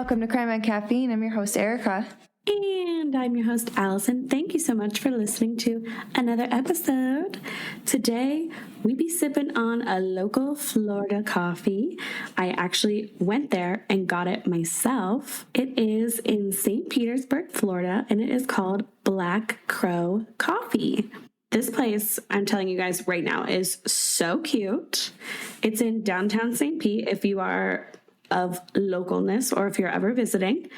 Welcome to Crime on Caffeine. I'm your host, Erica. And I'm your host, Allison. Thank you so much for listening to another episode. Today, we be sipping on a local Florida coffee. I actually went there and got it myself. It is in St. Petersburg, Florida, and it is called Black Crow Coffee. This place, I'm telling you guys right now, is so cute. It's in downtown St. Pete if you are of localness or if you're ever visiting.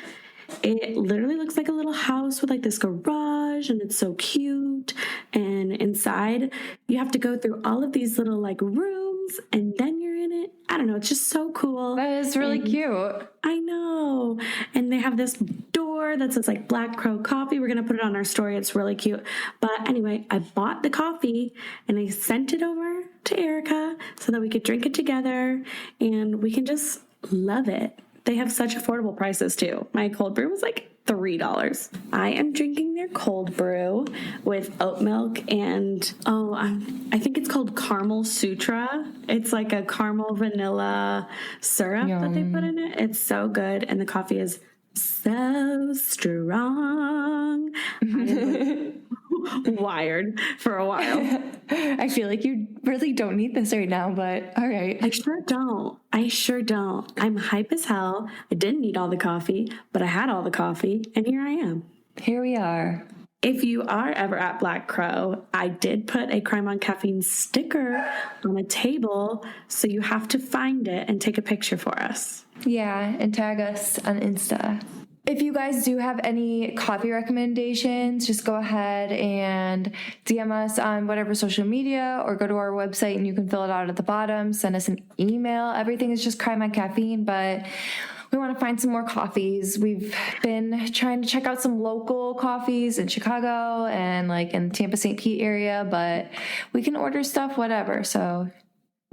It literally looks like a little house with like this garage, and it's so cute. And inside, you have to go through all of these little like rooms, and then you're in it. I don't know. It's just so cool. That is really cute. I know. And they have this door that says like Black Crow Coffee. We're going to put it on our story. It's really cute. But anyway, I bought the coffee and I sent it over to Erica so that we could drink it together and we can just love it. They have such affordable prices too. My cold brew was like $3. I am drinking their cold brew with oat milk and I think it's called Caramel Sutra. It's like a caramel vanilla syrup that they put in it. It's so good, and the coffee is so strong. Wired for a while. I feel like you really don't need this right now, but all right. I sure don't. I'm hype as hell. I didn't need all the coffee, but I had all the coffee, and here I am. Here we are. If you are ever at Black Crow, I did put a Crime on Caffeine sticker on a table, so you have to find it and take a picture for us. Yeah, and tag us on Insta. If you guys do have any coffee recommendations, just go ahead and DM us on whatever social media or go to our website and you can fill it out at the bottom. Send us an email. Everything is just Crime on Caffeine, but we want to find some more coffees. We've been trying to check out some local coffees in Chicago and like in the Tampa St. Pete area, but we can order stuff, whatever. So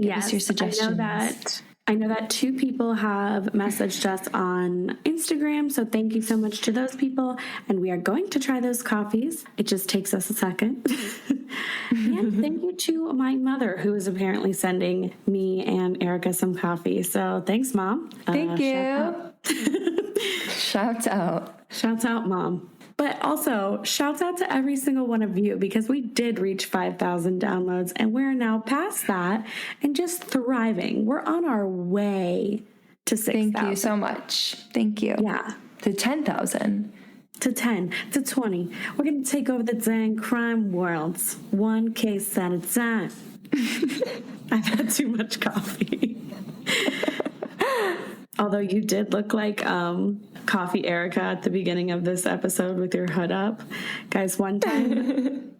give us your suggestions. I know that 2 people have messaged us on Instagram, so thank you so much to those people. And we are going to try those coffees. It just takes us a second. And thank you to my mother, who is apparently sending me and Erica some coffee. So thanks, Mom. Thank you. Shout out. Shouts out, Mom. But also, shouts out to every single one of you, because we did reach 5,000 downloads and we're now past that and just thriving. We're on our way to 6,000. Thank you so much. Thank you. Yeah. To 10,000. To 10, to 20. We're going to take over the dang crime worlds, one case at a time. I've had too much coffee. Although you did look like Coffee Erica at the beginning of this episode with your hood up. Guys, one time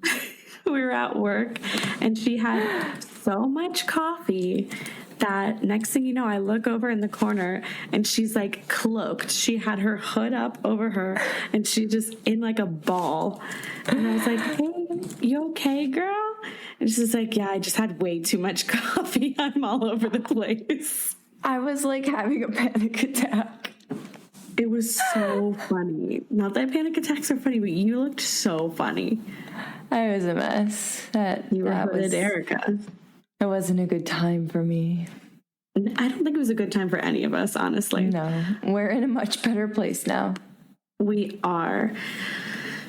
we were at work and she had so much coffee that next thing you know, I look over in the corner and she's like cloaked. She had her hood up over her and she just in like a ball. And I was like, hey, you okay, girl? And she's like, yeah, I just had way too much coffee. I'm all over the place. I was like having a panic attack. It was so funny. Not that panic attacks are funny, but you looked so funny. I was a mess. You were hooded Erica. It wasn't a good time for me. I don't think it was a good time for any of us, honestly. No, we're in a much better place now. We are.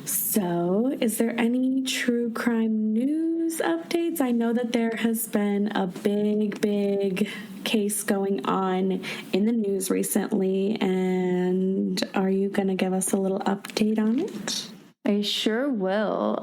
So, is there any true crime news updates? I know that there has been a big case going on in the news recently, and are you going to give us a little update on it? I sure will.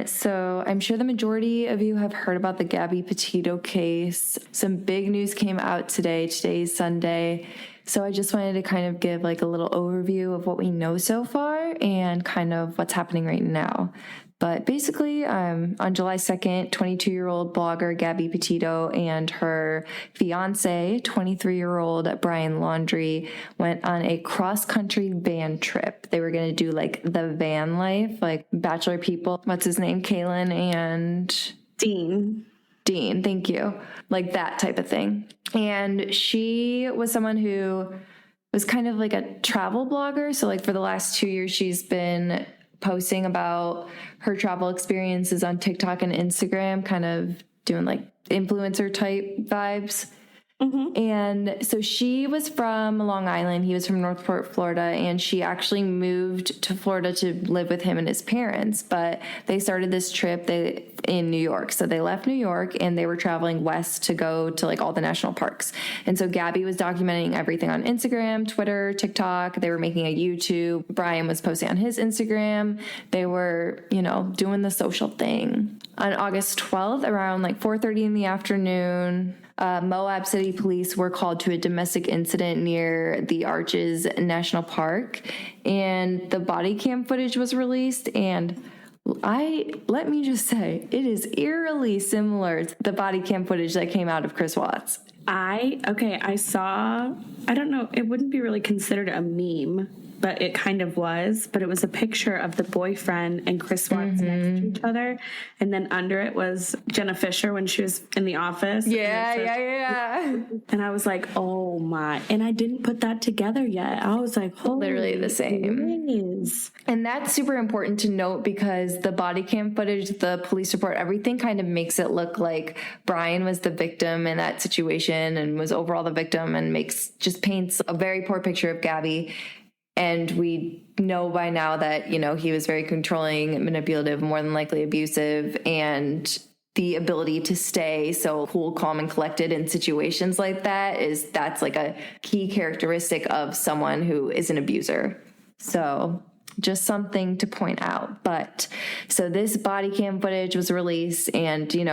So I'm sure the majority of you have heard about the Gabby Petito case. Some big news came out today. Today's Sunday. So I just wanted to kind of give like a little overview of what we know so far and kind of what's happening right now. But basically, on July 2nd, 22-year-old blogger Gabby Petito and her fiance, 23-year-old Brian Laundrie, went on a cross-country van trip. They were going to do like the van life, like bachelor people. What's his name? Kaylin and Dean, thank you. Like that type of thing. And she was someone who was kind of like a travel blogger. So like for the last 2 years, she's been posting about her travel experiences on TikTok and Instagram, kind of doing like influencer type vibes. And so she was from Long Island. He was from Northport, Florida. And she actually moved to Florida to live with him and his parents. But they started this trip in New York. So they left New York and they were traveling west to go to like all the national parks. And so Gabby was documenting everything on Instagram, Twitter, TikTok. They were making a YouTube. Brian was posting on his Instagram. They were, doing the social thing. On August 12th, around like 4:30 in the afternoon, Moab City Police were called to a domestic incident near the Arches National Park, and the body cam footage was released. And let me just say, it is eerily similar to the body cam footage that came out of Chris Watts. I saw, I don't know, it wouldn't be really considered a meme, but it kind of was. But it was a picture of the boyfriend and Chris Watts next to each other. And then under it was Jenna Fisher when she was in The Office. Yeah. And I was like, oh my. And I didn't put that together yet. I was like, holy, literally the same. Geez. And that's super important to note because the body cam footage, the police report, everything kind of makes it look like Brian was the victim in that situation and was overall the victim, and just paints a very poor picture of Gabby. And we know by now that, he was very controlling, manipulative, more than likely abusive, and the ability to stay so cool, calm, and collected in situations like that's like a key characteristic of someone who is an abuser. So just something to point out. But so this body cam footage was released, and, it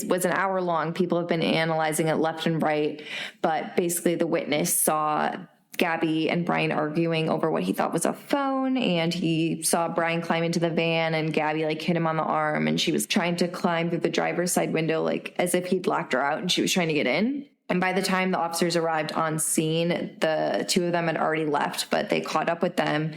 was an hour long. People have been analyzing it left and right. But basically the witness saw Gabby and Brian arguing over what he thought was a phone, and he saw Brian climb into the van and Gabby hit him on the arm, and she was trying to climb through the driver's side window as if he'd locked her out and she was trying to get in. And by the time the officers arrived on scene, the two of them had already left, but they caught up with them,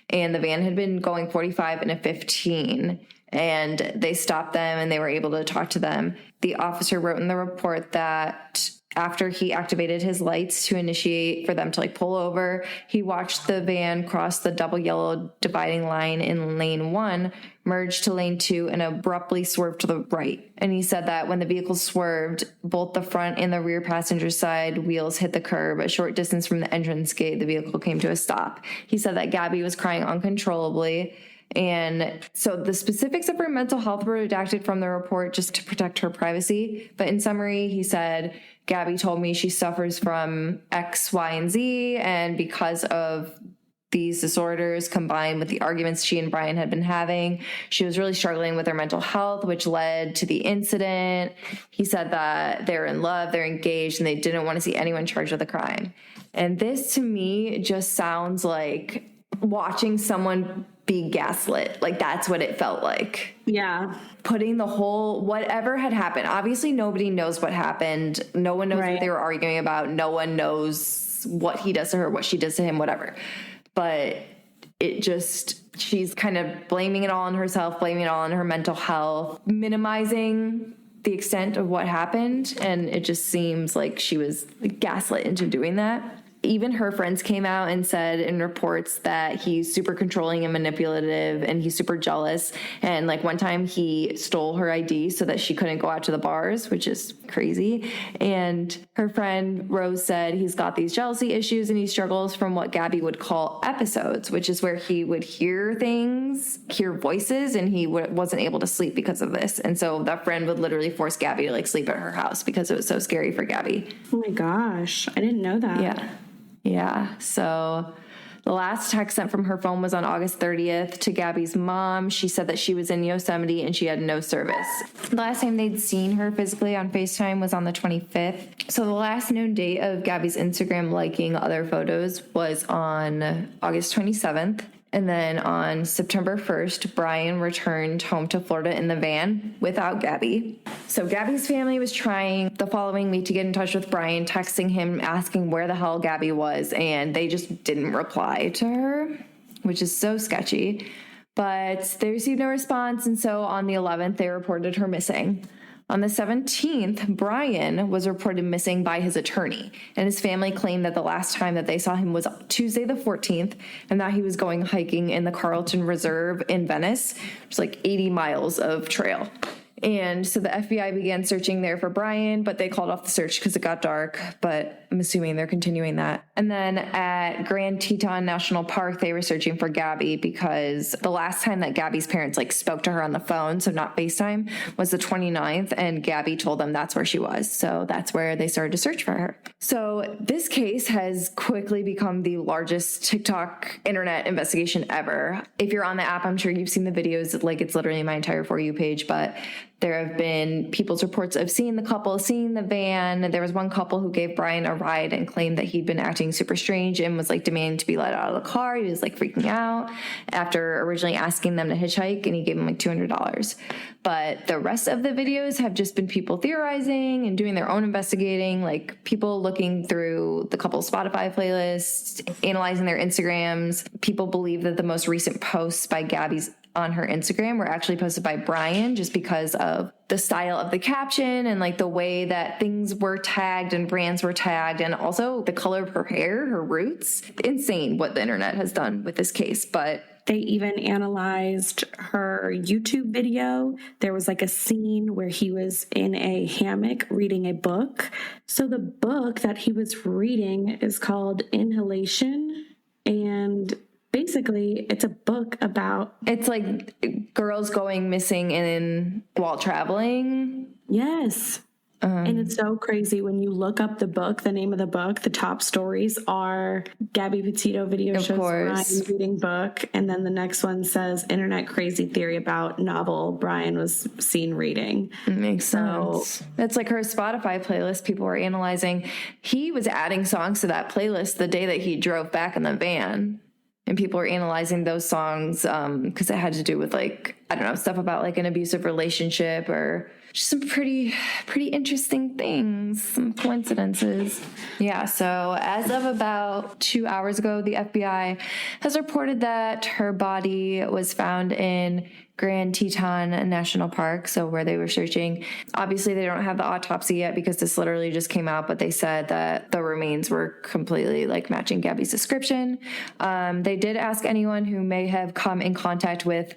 and the van had been going 45 and a 15, and they stopped them and they were able to talk to them. The officer wrote in the report that after he activated his lights to initiate for them to pull over, he watched the van cross the double yellow dividing line in lane 1, merge to lane 2, and abruptly swerve to the right. And he said that when the vehicle swerved, both the front and the rear passenger side wheels hit the curb. A short distance from the entrance gate, the vehicle came to a stop. He said that Gabby was crying uncontrollably. And so the specifics of her mental health were redacted from the report just to protect her privacy. But in summary, he said, Gabby told me she suffers from X, Y, and Z. And because of these disorders combined with the arguments she and Brian had been having, she was really struggling with her mental health, which led to the incident. He said that they're in love, they're engaged, and they didn't want to see anyone charged with a crime. And this to me just sounds like watching someone be gaslit. That's what it felt like. Yeah. Putting the whole, whatever had happened. Obviously, nobody knows what happened. No one knows what they were arguing about. No one knows what he does to her, what she does to him, whatever. But she's kind of blaming it all on herself, blaming it all on her mental health, minimizing the extent of what happened. And it just seems like she was gaslit into doing that. Even her friends came out and said in reports that he's super controlling and manipulative, and he's super jealous. And one time he stole her ID so that she couldn't go out to the bars, which is crazy. And her friend Rose said he's got these jealousy issues and he struggles from what Gabby would call episodes, which is where he would hear voices, and he wasn't able to sleep because of this. And so that friend would literally force Gabby to sleep at her house because it was so scary for Gabby. Oh my gosh. I didn't know that. Yeah. So the last text sent from her phone was on August 30th to Gabby's mom. She said that she was in Yosemite and she had no service. The last time they'd seen her physically on FaceTime was on the 25th. So the last known date of Gabby's Instagram liking other photos was on August 27th. And then on September 1st, Brian returned home to Florida in the van without Gabby. So Gabby's family was trying the following week to get in touch with Brian, texting him, asking where the hell Gabby was, and they just didn't reply to her, which is so sketchy. But they received no response, and so on the 11th, they reported her missing. On the 17th, Brian was reported missing by his attorney, and his family claimed that the last time that they saw him was Tuesday the 14th, and that he was going hiking in the Carlton Reserve in Venice, which is 80 miles of trail. And so the FBI began searching there for Brian, but they called off the search because it got dark. But I'm assuming they're continuing that. And then at Grand Teton National Park, they were searching for Gabby because the last time that Gabby's parents spoke to her on the phone, so not FaceTime, was the 29th. And Gabby told them that's where she was. So that's where they started to search for her. So this case has quickly become the largest TikTok internet investigation ever. If you're on the app, I'm sure you've seen the videos. It's literally my entire For You page, but there have been people's reports of seeing the couple, seeing the van. There was one couple who gave Brian a ride and claimed that he'd been acting super strange and was demanding to be let out of the car. He was freaking out after originally asking them to hitchhike, and he gave them $200. But the rest of the videos have just been people theorizing and doing their own investigating, people looking through the couple's Spotify playlists, analyzing their Instagrams. People believe that the most recent posts by Gabby's on her Instagram were actually posted by Brian just because of the style of the caption and the way that things were tagged and brands were tagged, and also the color of her hair, her roots. Insane what the internet has done with this case. But they even analyzed her YouTube video. There was a scene where he was in a hammock reading a book. So the book that he was reading is called Inhalation, and basically, it's a book about... It's girls going missing while traveling. Yes. And it's so crazy when you look up the book, the name of the book, the top stories are Gabby Petito video shows Brian reading book. And then the next one says internet crazy theory about novel Brian was seen reading. Makes sense. That's her Spotify playlist. People were analyzing. He was adding songs to that playlist the day that he drove back in the van. And people were analyzing those songs because it had to do with stuff about an abusive relationship or just some pretty interesting things, some coincidences. Yeah, so as of about 2 hours ago, the FBI has reported that her body was found in Grand Teton National Park, so where they were searching. Obviously, they don't have the autopsy yet because this literally just came out, but they said that the remains were completely matching Gabby's description. They did ask anyone who may have come in contact with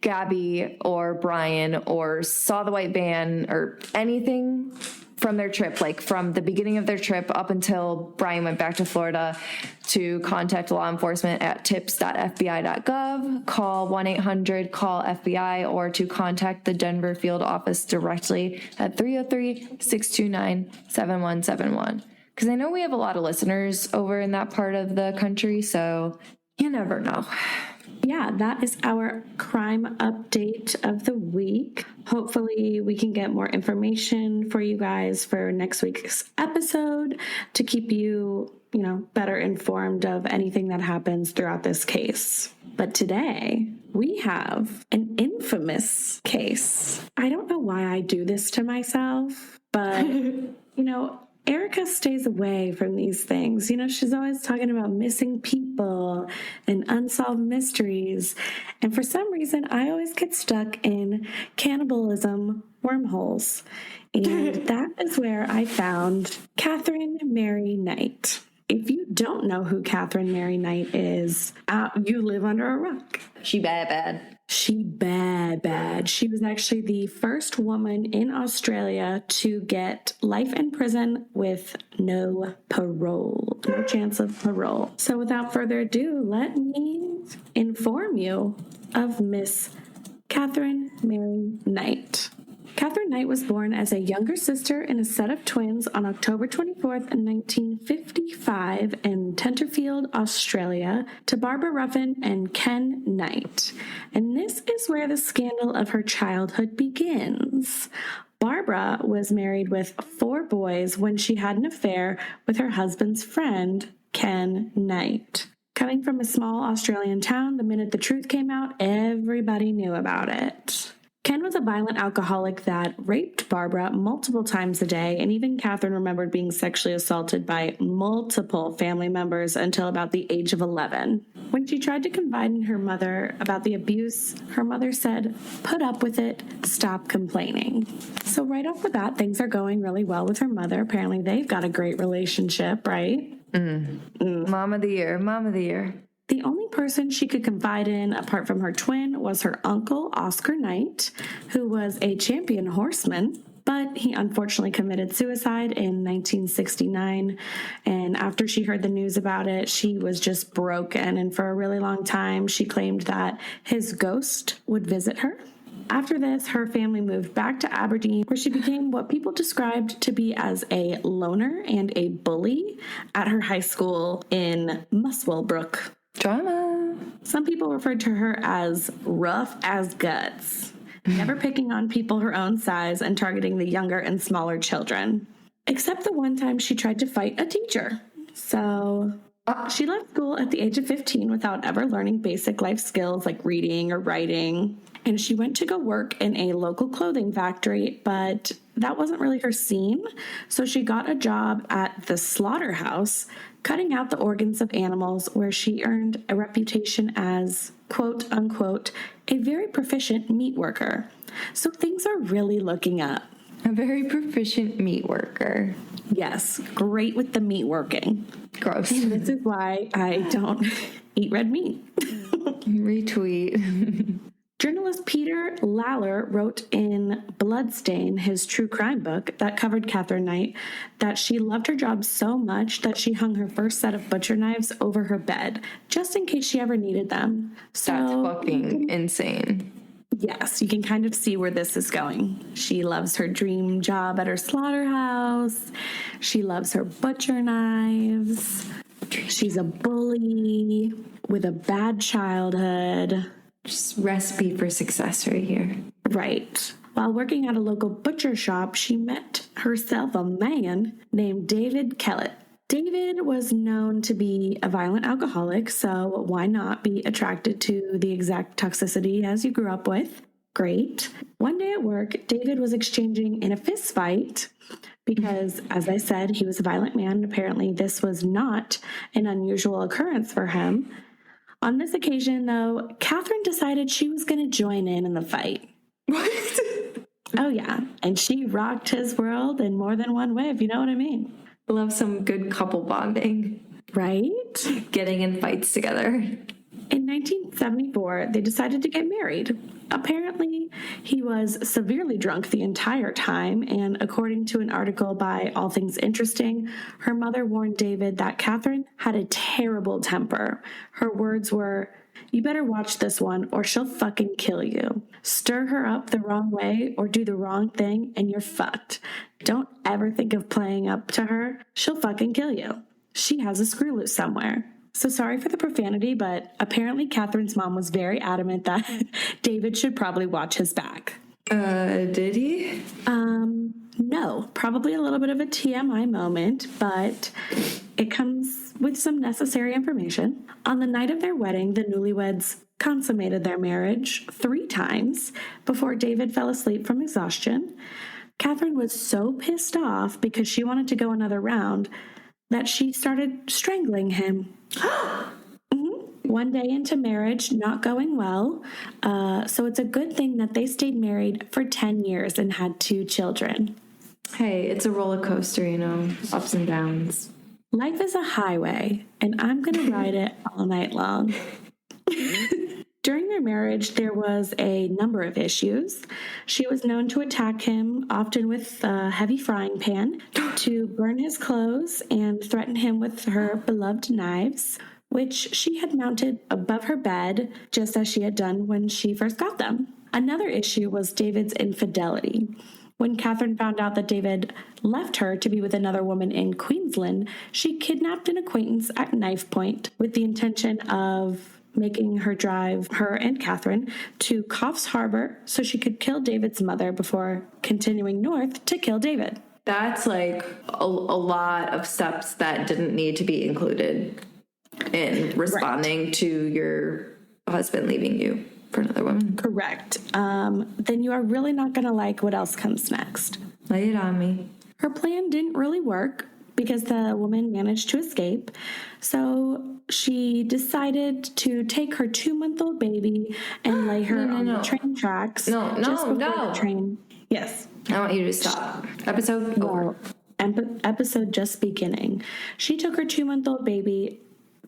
Gabby or Brian or saw the white van or anything from their trip, from the beginning of their trip up until Brian went back to Florida, to contact law enforcement at tips.fbi.gov, call 1-800-CALL-FBI, or to contact the Denver field office directly at 303-629-7171. Because I know we have a lot of listeners over in that part of the country, so you never know. Yeah, that is our crime update of the week. Hopefully we can get more information for you guys for next week's episode to keep you, better informed of anything that happens throughout this case. But today we have an infamous case. I don't know why I do this to myself, but, Erica stays away from these things. She's always talking about missing people and unsolved mysteries. And for some reason, I always get stuck in cannibalism wormholes. And that is where I found Katherine Mary Knight. If you don't know who Katherine Mary Knight is, you live under a rock. She bad. She bad. She was actually the first woman in Australia to get life in prison with no parole, no chance of parole. So without further ado, let me inform you of Miss Katherine Mary Knight. Katherine Knight was born as a younger sister in a set of twins on October 24th, 1955 in Tenterfield, Australia, to Barbara Ruffin and Ken Knight. And this is where the scandal of her childhood begins. Barbara was married with 4 boys when she had an affair with her husband's friend, Ken Knight. Coming from a small Australian town, the minute the truth came out, everybody knew about it. Ken was a violent alcoholic that raped Barbara multiple times a day, and even Katherine remembered being sexually assaulted by multiple family members until about the age of 11. When she tried to confide in her mother about the abuse, her mother said, "Put up with it, stop complaining." So right off the bat, things are going really well with her mother. Apparently they've got a great relationship, right? Mom of the year. The only person she could confide in, apart from her twin, was her uncle, Oscar Knight, who was a champion horseman. But he unfortunately committed suicide in 1969. And after she heard the news about it, she was just broken. And for a really long time, she claimed that his ghost would visit her. After this, her family moved back to Aberdeen, where she became what people described to be as a loner and a bully at her high school in Muswellbrook. Drama. Some people referred to her as rough as guts, never picking on people her own size and targeting the younger and smaller children. Except the one time she tried to fight a teacher. So she left school at the age of 15 without ever learning basic life skills like reading or writing. And she went to go work in a local clothing factory, but that wasn't really her scene. So she got a job at the slaughterhouse, cutting out the organs of animals, where she earned a reputation as, quote unquote, a very proficient meat worker. So things are really looking up. A very proficient meat worker. Yes, great with the meat working. Gross. And this is why I don't eat red meat. Retweet. Journalist Peter Lalor wrote in Bloodstain, his true crime book that covered Katherine Knight, that she loved her job so much that she hung her first set of butcher knives over her bed, just in case she ever needed them. So, That's fucking insane. Yes, you can kind of see where this is going. She loves her dream job at her slaughterhouse. She loves her butcher knives. She's a bully with a bad childhood. Just recipe for success right here. Right. While working at a local butcher shop, she met herself a man named David Kellett. David was known to be a violent alcoholic, so why not be attracted to the exact toxicity as you grew up with? Great. One day at work, David was exchanging in a fist fight because, as I said, he was a violent man. Apparently, this was not an unusual occurrence for him. On this occasion, though, Katherine decided she was going to join in the fight. What? Oh, yeah. And she rocked his world in more than one way, if you know what I mean. Love some good couple bonding. Right? Getting in fights together. In 1974, they decided to get married. Apparently, he was severely drunk the entire time, and according to an article by All Things Interesting, her mother warned David that Katherine had a terrible temper. Her words were, "You better watch this one or she'll fucking kill you. Stir her up the wrong way or do the wrong thing and you're fucked. Don't ever think of playing up to her. She'll fucking kill you. She has a screw loose somewhere." So sorry for the profanity, but apparently Katherine's mom was very adamant that David should probably watch his back. Did he? No, probably a little bit of a TMI moment, but it comes with some necessary information. On the night of their wedding, the newlyweds consummated their marriage 3 times before David fell asleep from exhaustion. Katherine was so pissed off because she wanted to go another round that she started strangling him. One day into marriage, not going well. So it's a good thing that they stayed married for 10 years and had 2 children. Hey, it's a roller coaster, you know, ups and downs. Life is a highway, and I'm going to ride it all night long. During their marriage, there was a number of issues. She was known to attack him, often with a heavy frying pan, to burn his clothes and threaten him with her beloved knives, which she had mounted above her bed, just as she had done when she first got them. Another issue was David's infidelity. When Katherine found out that David left her to be with another woman in Queensland, she kidnapped an acquaintance at knife point with the intention of making her drive, her and Katherine, to Coffs Harbour so she could kill David's mother before continuing north to kill David. That's like a lot of steps that didn't need to be included in responding to your husband leaving you for another woman. Correct. Then you are really not going to like what else comes next. Lay it on me. Her plan didn't really work because the woman managed to escape. So she decided to take her 2-month-old baby and lay her on the train tracks. No. The train. Yes. I want you to stop. Episode over. Episode just beginning. She took her 2-month-old baby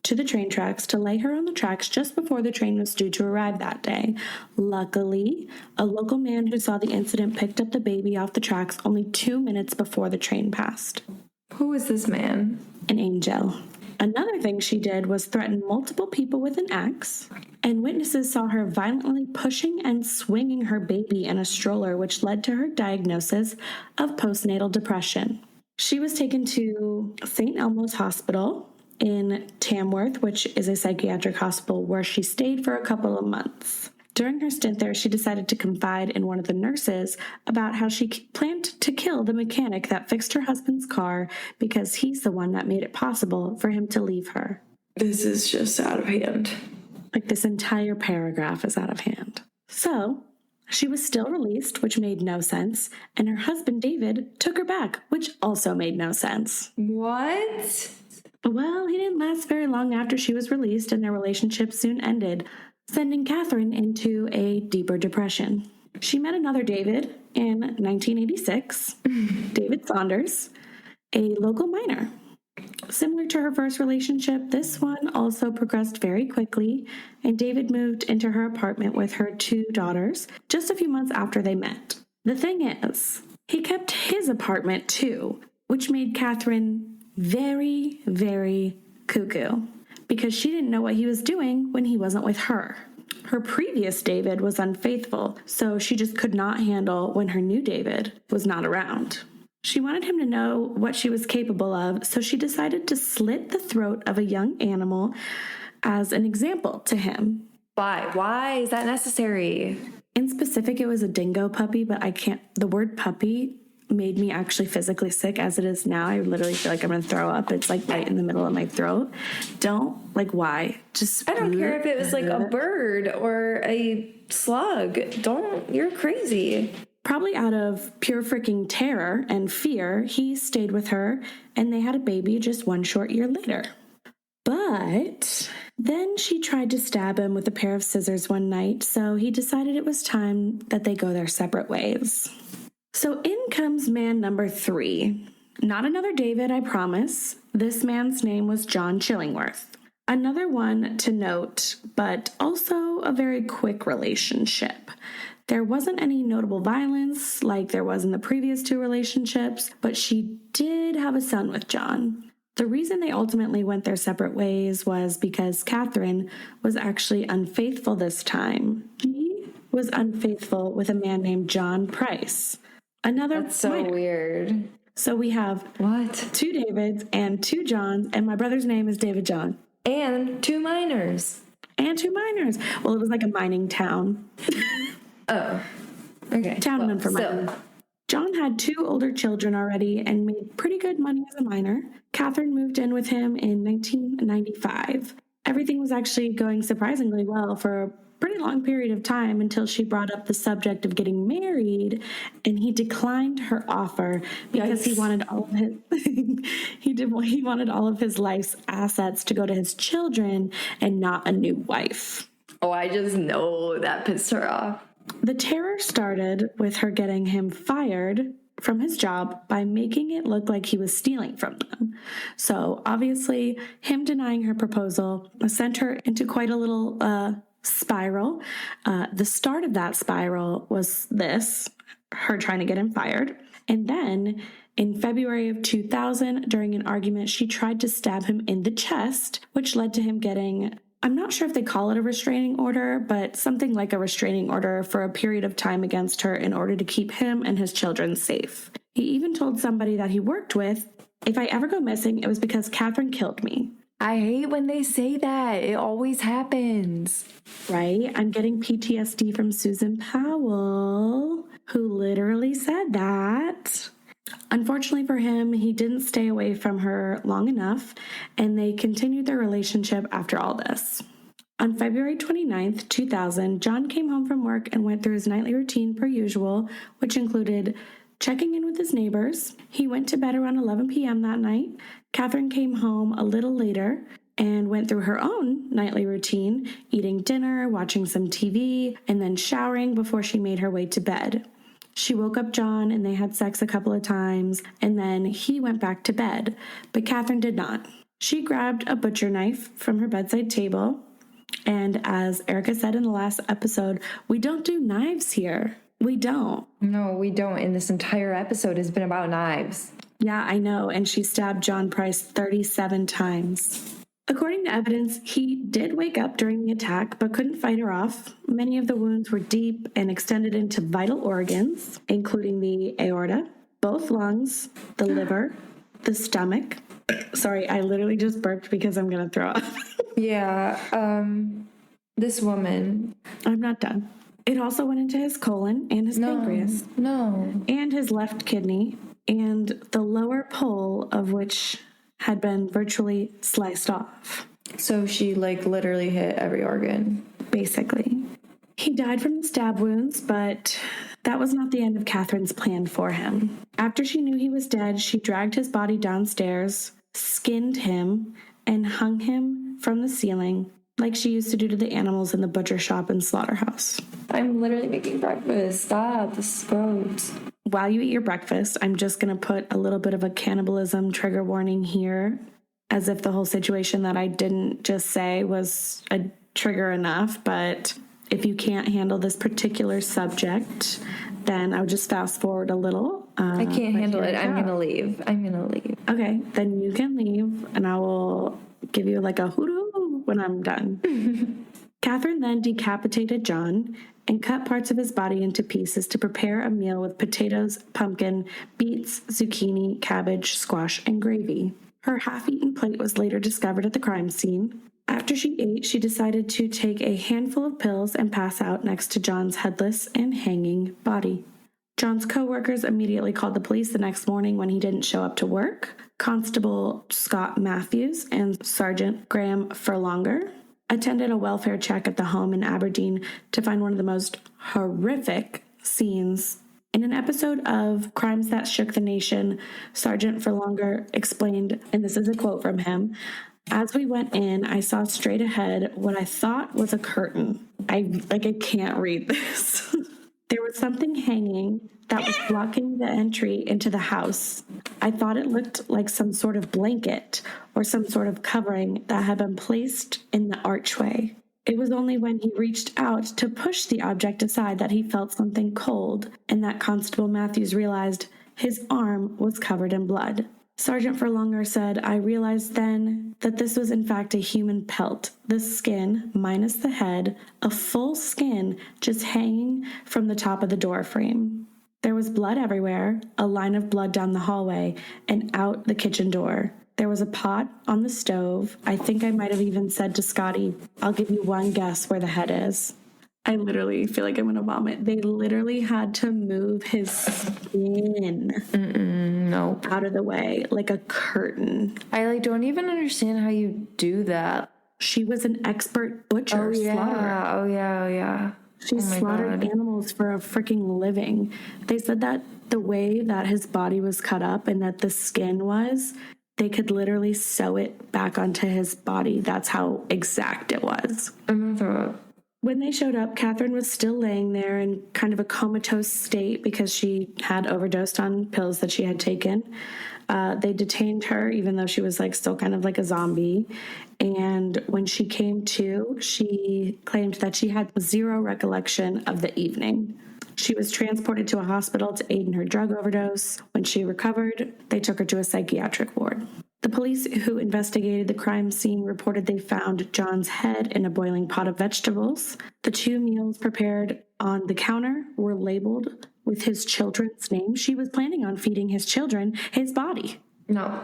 to the train tracks to lay her on the tracks just before the train was due to arrive that day. Luckily, a local man who saw the incident picked up the baby off the tracks only 2 minutes before the train passed. Who is this man? An angel. Another thing she did was threaten multiple people with an axe, and witnesses saw her violently pushing and swinging her baby in a stroller, which led to her diagnosis of postnatal depression. She was taken to St. Elmo's Hospital in Tamworth, which is a psychiatric hospital where she stayed for a couple of months. During her stint there, she decided to confide in one of the nurses about how she planned to kill the mechanic that fixed her husband's car because he's the one that made it possible for him to leave her. This is just out of hand. Like, this entire paragraph is out of hand. So, she was still released, which made no sense, and her husband, David, took her back, which also made no sense. What? Well, he didn't last very long after she was released, and their relationship soon ended, sending Katherine into a deeper depression. She met another David in 1986, David Saunders, a local miner. Similar to her first relationship, this one also progressed very quickly, and David moved into her apartment with her 2 daughters just a few months after they met. The thing is, he kept his apartment too, which made Katherine very, very cuckoo, because she didn't know what he was doing when he wasn't with her. Her previous David was unfaithful, so she just could not handle when her new David was not around. She wanted him to know what she was capable of, so she decided to slit the throat of a young animal as an example to him. Why? Why is that necessary? In specific, it was a dingo puppy, but the word puppy made me actually physically sick as it is now. I literally feel like I'm going to throw up. It's like right in the middle of my throat. Why? I don't care if it was like a bird or a slug. You're crazy. Probably out of pure freaking terror and fear, he stayed with her, and they had a baby just 1 short year later. But then she tried to stab him with a pair of scissors one night, so he decided it was time that they go their separate ways. So in comes man number 3. Not another David, I promise. This man's name was John Chillingworth. Another one to note, but also a very quick relationship. There wasn't any notable violence like there was in the previous 2 relationships, but she did have a son with John. The reason they ultimately went their separate ways was because Katherine was actually unfaithful this time. She was unfaithful with a man named John Price. That's so minor. weird. So we have 2 Davids and 2 Johns, and my brother's name is David John. And 2 minors. Well, it was like a mining town. Oh, okay. Townman for mining. John had 2 older children already and made pretty good money as a miner. Katherine moved in with him in 1995. Everything was actually going surprisingly well for a pretty long period of time until she brought up the subject of getting married, and he declined her offer because he wanted all of his he wanted all of his life's assets to go to his children and not a new wife. Oh, I just know that pissed her off. The terror started with her getting him fired from his job by making it look like he was stealing from them. So obviously, him denying her proposal sent her into quite a little spiral. The start of that spiral was her trying to get him fired. And then in February of 2000, during an argument, she tried to stab him in the chest, which led to him getting, I'm not sure if they call it a restraining order, but something like a restraining order for a period of time against her in order to keep him and his children safe. He even told somebody that he worked with, if I ever go missing, it was because Katherine killed me. I hate when they say that. It always happens. Right? I'm getting PTSD from Susan Powell, who literally said that. Unfortunately for him, he didn't stay away from her long enough, and they continued their relationship after all this. On February 29th, 2000, John came home from work and went through his nightly routine per usual, which included checking in with his neighbors. He went to bed around 11 p.m. that night. Katherine came home a little later and went through her own nightly routine, eating dinner, watching some TV, and then showering before she made her way to bed. She woke up John and they had sex a couple of times, and then he went back to bed, but Katherine did not. She grabbed a butcher knife from her bedside table. And as Erica said in the last episode, we don't do knives here. We don't. No, we don't. And this entire episode has been about knives. Yeah, I know. And she stabbed John Price 37 times. According to evidence, he did wake up during the attack, but couldn't fight her off. Many of the wounds were deep and extended into vital organs, including the aorta, both lungs, the liver, the stomach. Sorry, I literally just burped because I'm going to throw up. Yeah, this woman. I'm not done. It also went into his colon and his pancreas. No. And his left kidney, and the lower pole of which had been virtually sliced off. So she, literally hit every organ. Basically. He died from the stab wounds, but that was not the end of Catherine's plan for him. After she knew he was dead, she dragged his body downstairs, skinned him, and hung him from the ceiling like she used to do to the animals in the butcher shop and slaughterhouse. I'm literally making breakfast. Stop. This is gross. While you eat your breakfast, I'm just going to put a little bit of a cannibalism trigger warning here, as if the whole situation that I didn't just say was a trigger enough. But if you can't handle this particular subject, then I would just fast forward a little. I can't handle it. I'm going to leave. Okay, then you can leave, and I will give you a hooroo when I'm done. Katherine then decapitated John and cut parts of his body into pieces to prepare a meal with potatoes, pumpkin, beets, zucchini, cabbage, squash, and gravy. Her half-eaten plate was later discovered at the crime scene. After she ate, she decided to take a handful of pills and pass out next to John's headless and hanging body. John's co-workers immediately called the police the next morning when he didn't show up to work. Constable Scott Matthews and Sergeant Graham Furlonger attended a welfare check at the home in Aberdeen to find one of the most horrific scenes. In an episode of Crimes That Shook the Nation, Sergeant Furlonger explained, and this is a quote from him, "As we went in, I saw straight ahead what I thought was a curtain." I can't read this. There was something hanging that was blocking the entry into the house. I thought it looked like some sort of blanket or some sort of covering that had been placed in the archway. It was only when he reached out to push the object aside that he felt something cold, and that Constable Matthews realized his arm was covered in blood. Sergeant Furlonger said, "I realized then that this was in fact a human pelt, the skin minus the head, a full skin just hanging from the top of the door frame. There was blood everywhere, a line of blood down the hallway, and out the kitchen door. There was a pot on the stove. I think I might have even said to Scotty, 'I'll give you one guess where the head is.'" I literally feel like I'm going to vomit. They literally had to move his skin out of the way like a curtain. I don't even understand how you do that. She was an expert butcher. Slaughterer. Oh yeah. She slaughtered animals for a freaking living. They said that the way that his body was cut up and that the skin was, they could literally sew it back onto his body. That's how exact it was. I'm gonna throw up. When they showed up, Katherine was still laying there in kind of a comatose state because she had overdosed on pills that she had taken. They detained her, even though she was still kind of like a zombie. And when she came to, she claimed that she had zero recollection of the evening. She was transported to a hospital to aid in her drug overdose. When she recovered, they took her to a psychiatric ward. The police who investigated the crime scene reported they found John's head in a boiling pot of vegetables. The 2 meals prepared on the counter were labeled with his children's names. She was planning on feeding his children his body. No.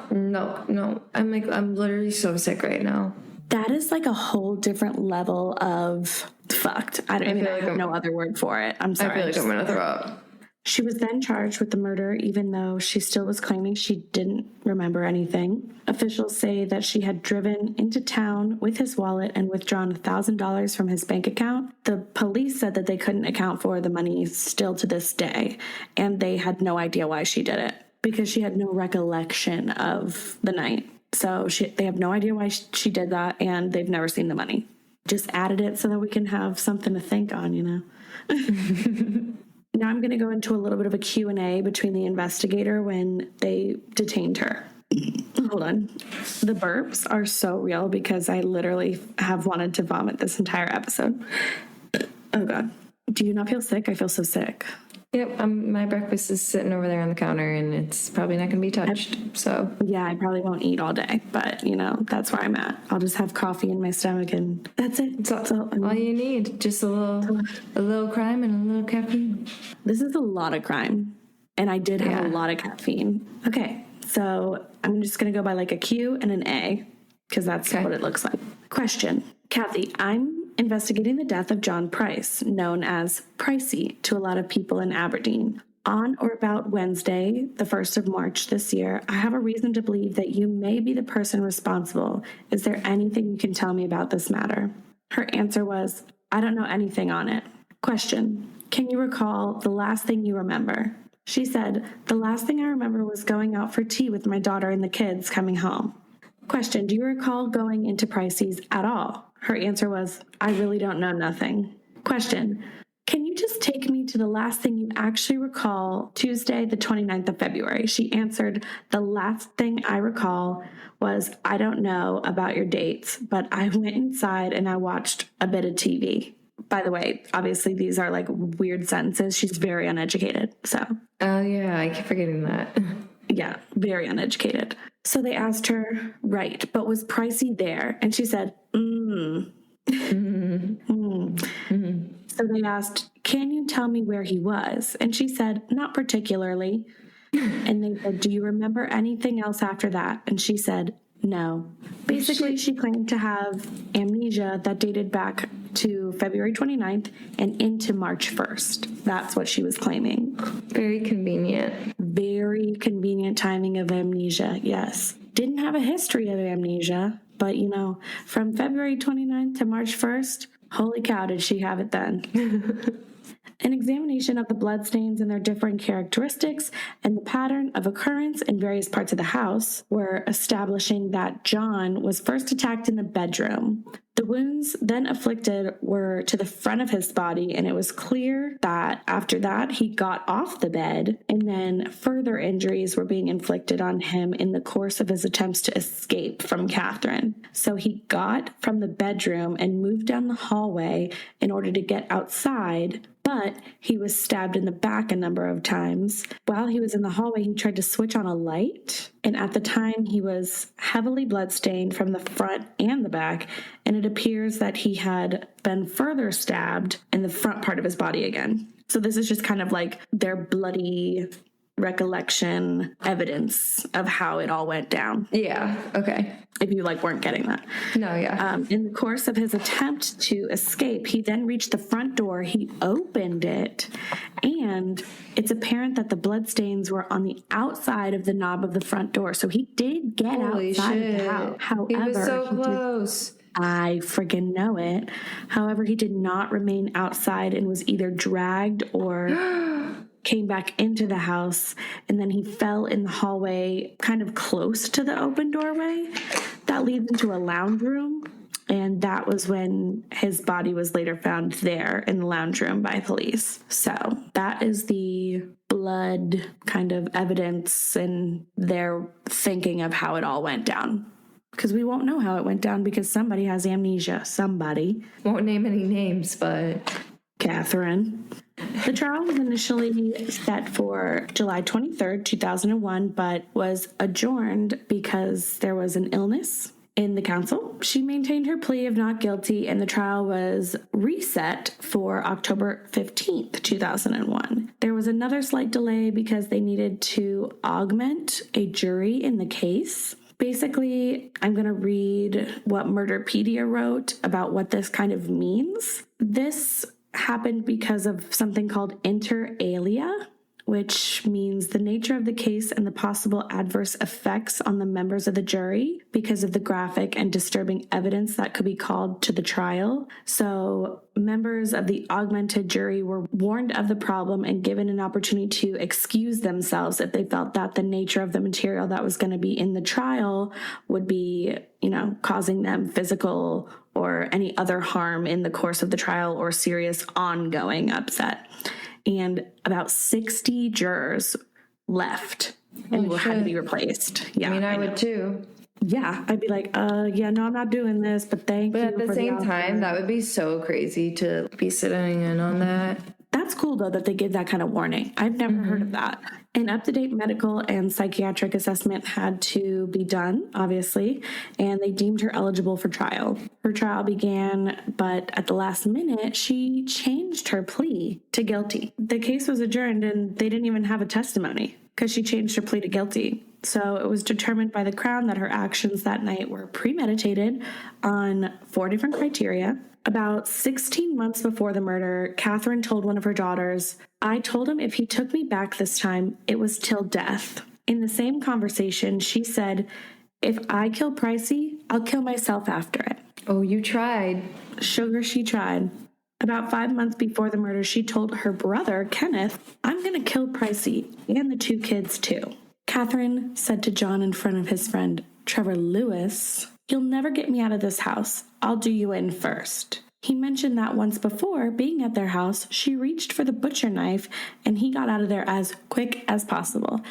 I'm literally so sick right now. That is a whole different level of fucked. I have no other word for it. I'm sorry. I feel like I'm going to throw up. She was then charged with the murder, even though she still was claiming she didn't remember anything. Officials say that she had driven into town with his wallet and withdrawn $1,000 from his bank account. The police said that they couldn't account for the money still to this day, and they had no idea why she did it because she had no recollection of the night. So they have no idea why she did that, and they've never seen the money. Just added it so that we can have something to think on, Now I'm going to go into a little bit of a Q&A between the investigator when they detained her. Hold on. The burps are so real because I literally have wanted to vomit this entire episode. Oh, God. Do you not feel sick? I feel so sick. Yep, my breakfast is sitting over there on the counter, and it's probably not going to be touched. So yeah, I probably won't eat all day, but that's where I'm at. I'll just have coffee in my stomach, and that's it. That's all you need. Just a little crime and a little caffeine. This is a lot of crime, and I did have a lot of caffeine. Okay, so I'm just going to go by like a Q and an A, because that's what it looks like. Question. Kathy, I'm investigating the death of John Price, known as Pricey to a lot of people in Aberdeen. On or about Wednesday, the 1st of March this year, I have a reason to believe that you may be the person responsible. Is there anything you can tell me about this matter? Her answer was, I don't know anything on it. Question. Can you recall the last thing you remember? She said, the last thing I remember was going out for tea with my daughter and the kids coming home. Question. Do you recall going into Pricey's at all? Her answer was, I really don't know nothing. Question. Can you just take me to the last thing you actually recall Tuesday, the 29th of February? She answered, the last thing I recall was, I don't know about your dates, but I went inside and I watched a bit of TV. By the way, obviously these are like weird sentences. She's very uneducated, so. Oh, yeah, I keep forgetting that. Yeah, very uneducated. So they asked her, right, but was Pricey there? And she said, So they asked, can you tell me where he was? And she said, not particularly. And they said, do you remember anything else after that? And she said, no. Basically, she claimed to have amnesia that dated back to February 29th and into March 1st. That's what she was claiming. Very convenient. Very convenient timing of amnesia, yes. Didn't have a history of amnesia, but from February 29th to March 1st, holy cow, did she have it then. An examination of the bloodstains and their different characteristics and the pattern of occurrence in various parts of the house were establishing that John was first attacked in the bedroom. The wounds then afflicted were to the front of his body, and it was clear that after that he got off the bed, and then further injuries were being inflicted on him in the course of his attempts to escape from Catherine. So he got from the bedroom and moved down the hallway in order to get outside, but he was stabbed in the back a number of times. While he was in the hallway, he tried to switch on a light, and at the time he was heavily bloodstained from the front and the back, and it appears that he had been further stabbed in the front part of his body again. So this is just kind of like their bloody recollection evidence of how it all went down. Yeah, okay. If you weren't getting that. No, yeah. In the course of his attempt to escape, he then reached the front door. He opened it, and it's apparent that the bloodstains were on the outside of the knob of the front door. So he did get outside of the house. However, he was so close. I friggin' know it. However, he did not remain outside and was either dragged or came back into the house, and then he fell in the hallway kind of close to the open doorway that leads into a lounge room, and that was when his body was later found there in the lounge room by police. So that is the blood kind of evidence and their thinking of how it all went down. Because we won't know how it went down because somebody has amnesia. Somebody. Won't name any names, but Catherine. The trial was initially set for July 23rd, 2001, but was adjourned because there was an illness in the council. She maintained her plea of not guilty, and the trial was reset for October 15th, 2001. There was another slight delay because they needed to augment a jury in the case. Basically, I'm going to read what Murderpedia wrote about what this kind of means. This happened because of something called inter alia, which means the nature of the case and the possible adverse effects on the members of the jury because of the graphic and disturbing evidence that could be called to the trial. So members of the augmented jury were warned of the problem and given an opportunity to excuse themselves if they felt that the nature of the material that was going to be in the trial would be, causing them physical or any other harm in the course of the trial or serious ongoing upset. And about 60 jurors left and had to be replaced. Yeah, I mean, I would too. Yeah, I'd be like, yeah, no, I'm not doing this, but thank you. But at the same time, that would be so crazy to be sitting in on that. That's cool, though, that they give that kind of warning. I've never heard of that. An up-to-date medical and psychiatric assessment had to be done, obviously, and they deemed her eligible for trial. Her trial began, but at the last minute, she changed her plea to guilty. The case was adjourned, and they didn't even have a testimony because she changed her plea to guilty. So it was determined by the Crown that her actions that night were premeditated on 4 different criteria. About 16 months before the murder, Katherine told one of her daughters, "I told him if he took me back this time, it was till death." In the same conversation, she said, "If I kill Pricey, I'll kill myself after it." Oh, you tried. Sugar, she tried. About 5 months before the murder, she told her brother, Kenneth, "I'm going to kill Pricey and the 2 kids too." Katherine said to John in front of his friend, Trevor Lewis, "You'll never get me out of this house. I'll do you in first." He mentioned that once before, being at their house, she reached for the butcher knife and he got out of there as quick as possible.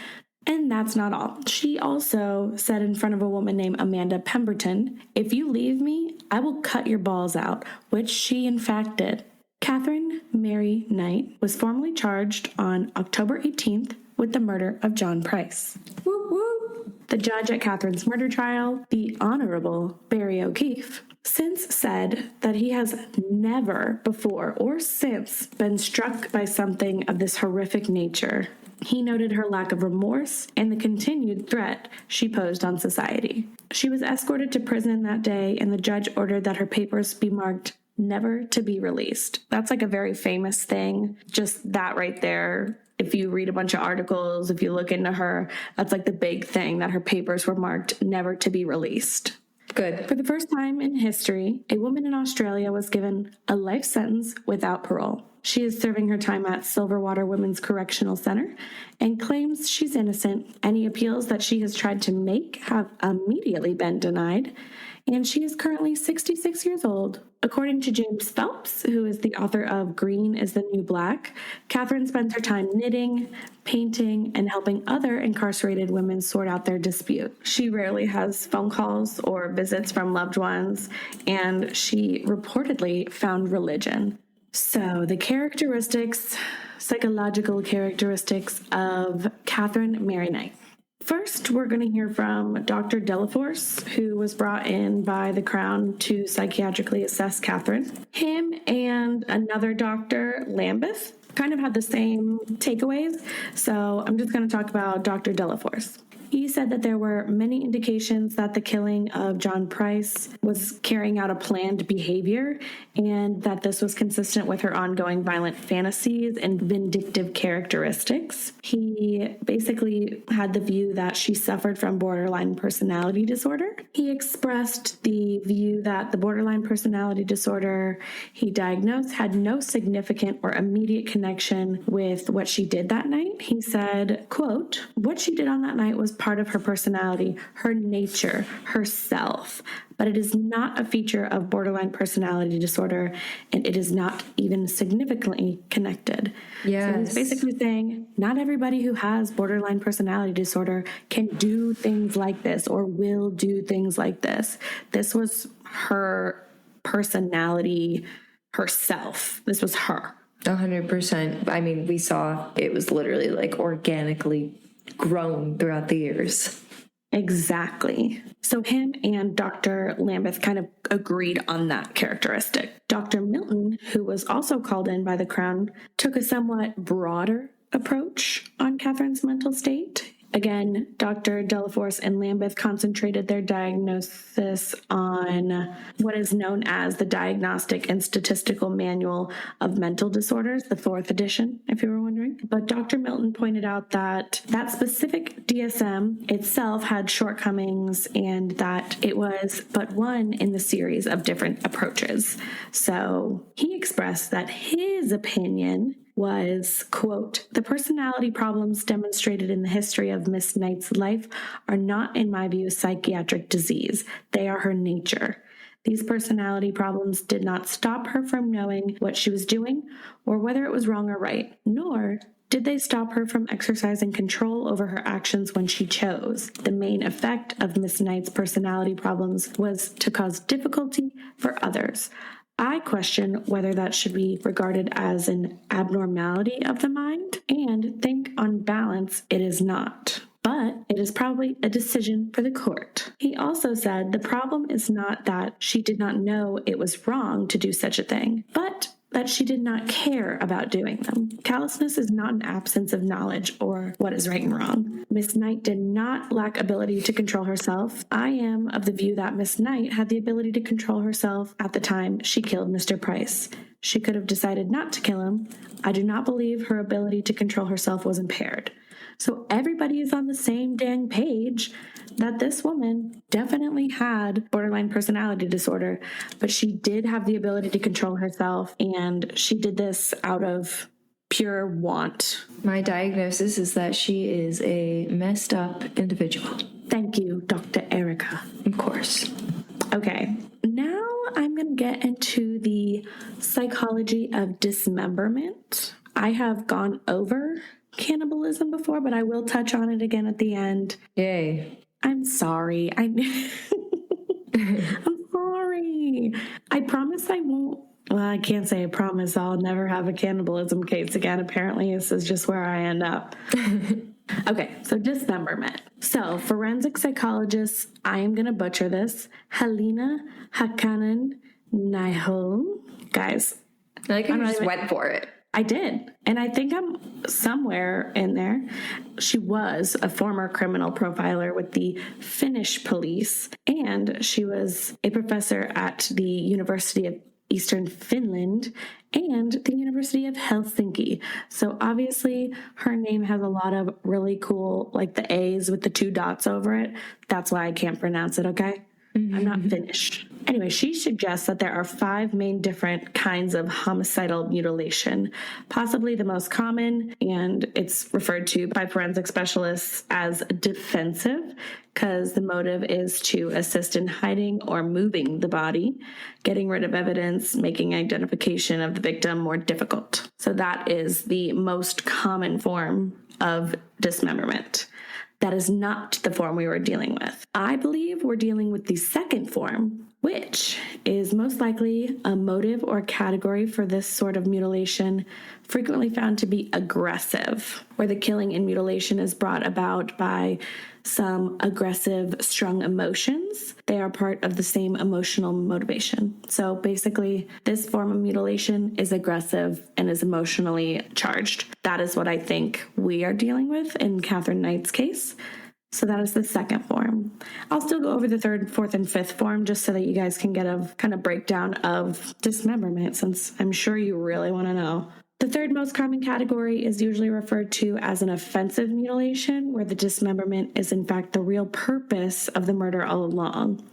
And that's not all. She also said in front of a woman named Amanda Pemberton, "If you leave me, I will cut your balls out," which she in fact did. Katherine Mary Knight was formally charged on October 18th with the murder of John Price. Whoop, whoop. The judge at Katherine's murder trial, the Honorable Barry O'Keefe, since said that he has never before or since been struck by something of this horrific nature. He noted her lack of remorse and the continued threat she posed on society. She was escorted to prison that day, and the judge ordered that her papers be marked never to be released. That's like a very famous thing. Just that right there. If you read a bunch of articles, if you look into her, that's like the big thing, that her papers were marked never to be released. Good. For the first time in history, a woman in Australia was given a life sentence without parole. She is serving her time at Silverwater Women's Correctional Center and claims she's innocent. Any appeals that she has tried to make have immediately been denied, and she is currently 66 years old. According to James Phelps, who is the author of Green is the New Black, Katherine spends her time knitting, painting, and helping other incarcerated women sort out their dispute. She rarely has phone calls or visits from loved ones, and she reportedly found religion. So the psychological characteristics of Katherine Mary Knight. First, we're going to hear from Dr. Delaforce, who was brought in by the Crown to psychiatrically assess Katherine. Him and another doctor, Lambeth, kind of had the same takeaways, so I'm just going to talk about Dr. Delaforce. He said that there were many indications that the killing of John Price was carrying out a planned behavior, and that this was consistent with her ongoing violent fantasies and vindictive characteristics. He basically had the view that she suffered from borderline personality disorder. He expressed the view that the borderline personality disorder he diagnosed had no significant or immediate connection with what she did that night. He said, quote, "What she did on that night was part of her personality, her nature, herself, but it is not a feature of borderline personality disorder, and it is not even significantly connected." Yes. So he's basically saying not everybody who has borderline personality disorder can do things like this or will do things like this. This was her personality, herself. This was her. 100%. I mean, we saw it was literally like organically grown throughout the years. Exactly. So him and Dr. Lambeth kind of agreed on that characteristic. Dr. Milton, who was also called in by the Crown, took a somewhat broader approach on Katherine's mental state. Again, Dr. Delaforce and Lambeth concentrated their diagnosis on what is known as the Diagnostic and Statistical Manual of Mental Disorders, the 4th edition, if you were wondering. But Dr. Milton pointed out that that specific DSM itself had shortcomings and that it was but one in the series of different approaches. So he expressed that his opinion was, quote, "The personality problems demonstrated in the history of Miss Knight's life are not, in my view, psychiatric disease. They are her nature. These personality problems did not stop her from knowing what she was doing or whether it was wrong or right, nor did they stop her from exercising control over her actions when she chose. The main effect of Miss Knight's personality problems was to cause difficulty for others. I question whether that should be regarded as an abnormality of the mind, and think on balance it is not. But it is probably a decision for the court. He also said the problem is not that she did not know it was wrong to do such a thing, but that she did not care about doing them. Callousness is not an absence of knowledge or what is right and wrong. Miss Knight did not lack ability to control herself. I am of the view that Miss Knight had the ability to control herself at the time she killed Mr. Price. She could have decided not to kill him. I do not believe her ability to control herself was impaired. So everybody is on the same dang page that this woman definitely had borderline personality disorder, but she did have the ability to control herself, and she did this out of pure want. My diagnosis is that she is a messed up individual. Thank you, Dr. Erica. Of course. Okay, now I'm going to get into the psychology of dismemberment. I have gone over cannibalism before, but I will touch on it again at the end. Yay. I'm sorry. I'm sorry. I promise I won't. Well, I can't say I promise I'll never have a cannibalism case again. Apparently, this is just where I end up. Okay, so dismemberment. So, forensic psychologist, I am going to butcher this, Helena Hakanen Nihol. Guys, I like how you just went for it. I did. And I think I'm somewhere in there. She was a former criminal profiler with the Finnish police, and she was a professor at the University of Eastern Finland and the University of Helsinki. So obviously her name has a lot of really cool, like the A's with the 2 dots over it. That's why I can't pronounce it, okay? I'm not Finnish. Anyway, she suggests that there are 5 main different kinds of homicidal mutilation, possibly the most common, and it's referred to by forensic specialists as defensive, because the motive is to assist in hiding or moving the body, getting rid of evidence, making identification of the victim more difficult. So that is the most common form of dismemberment. That is not the form we were dealing with. I believe we're dealing with the second form, which is most likely a motive or category for this sort of mutilation, frequently found to be aggressive, where the killing and mutilation is brought about by some aggressive, strong emotions. They are part of the same emotional motivation. So basically, this form of mutilation is aggressive and is emotionally charged. That is what I think we are dealing with in Katherine Knight's case. So that is the second form. I'll still go over the third, fourth, and fifth form just so that you guys can get a kind of breakdown of dismemberment, since I'm sure you really want to know. The third most common category is usually referred to as an offensive mutilation, where the dismemberment is in fact the real purpose of the murder all along.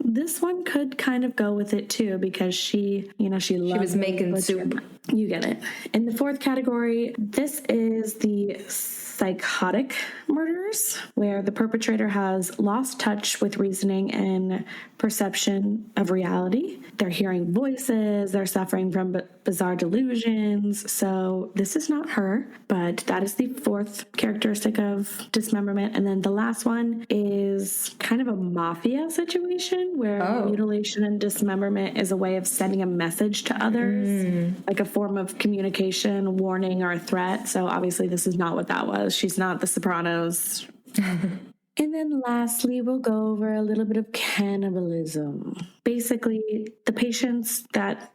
This one could kind of go with it too, because she was making soup. You get it. In the fourth category, this is the psychotic murders, where the perpetrator has lost touch with reasoning and perception of reality. They're hearing voices, they're suffering from bizarre delusions. So this is not her, but that is the fourth characteristic of dismemberment. And then the last one is kind of a mafia situation, where mutilation and dismemberment is a way of sending a message to others, like a form of communication, warning, or a threat. So obviously this is not what that was. She's not The Sopranos. And then lastly, we'll go over a little bit of cannibalism. Basically, the patients that,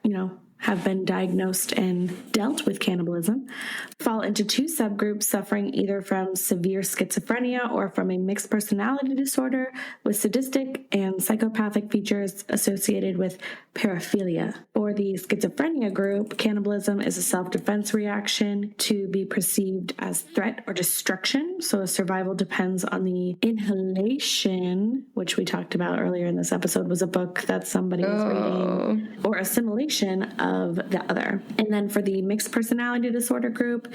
have been diagnosed and dealt with cannibalism fall into 2 subgroups, suffering either from severe schizophrenia or from a mixed personality disorder with sadistic and psychopathic features associated with paraphilia. For the schizophrenia group, cannibalism is a self-defense reaction to be perceived as threat or destruction. So survival depends on the inhalation, which we talked about earlier in this episode, was a book that somebody was reading, or assimilation of of the other. And then for the mixed personality disorder group,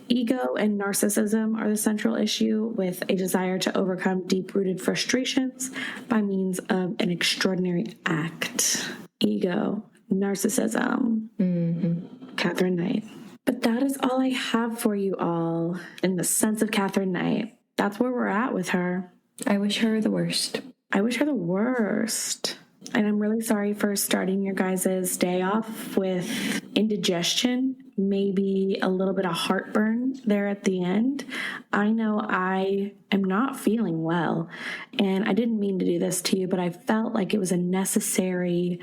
ego and narcissism are the central issue, with a desire to overcome deep-rooted frustrations by means of an extraordinary act. Ego, narcissism. Katherine Knight. But that is all I have for you all in the sense of Katherine Knight. That's where we're at with her. I wish her the worst. I wish her the worst. And I'm really sorry for starting your guys' day off with indigestion, maybe a little bit of heartburn there at the end. I know I am not feeling well, and I didn't mean to do this to you, but I felt like it was a necessary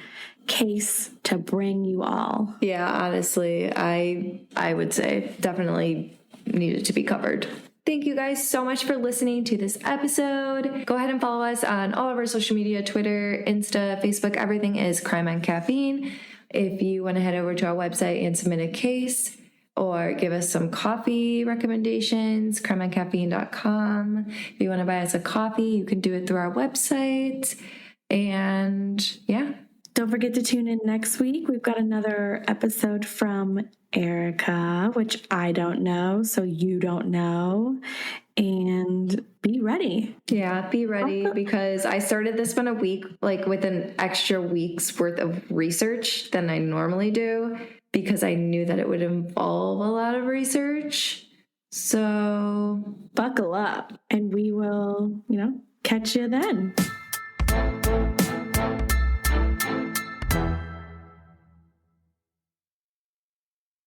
case to bring you all. Yeah, honestly, I would say definitely needed to be covered. Thank you guys so much for listening to this episode. Go ahead and follow us on all of our social media, Twitter, Insta, Facebook. Everything is Crime on Caffeine. If you want to head over to our website and submit a case or give us some coffee recommendations, crimeoncaffeine.com. If you want to buy us a coffee, you can do it through our website. And yeah. Don't forget to tune in next week. We've got another episode from Erica, which I don't know, so you don't know. And be ready. Yeah, be ready, because I started this one a week, like with an extra week's worth of research than I normally do, because I knew that it would involve a lot of research. So buckle up and we will, catch you then.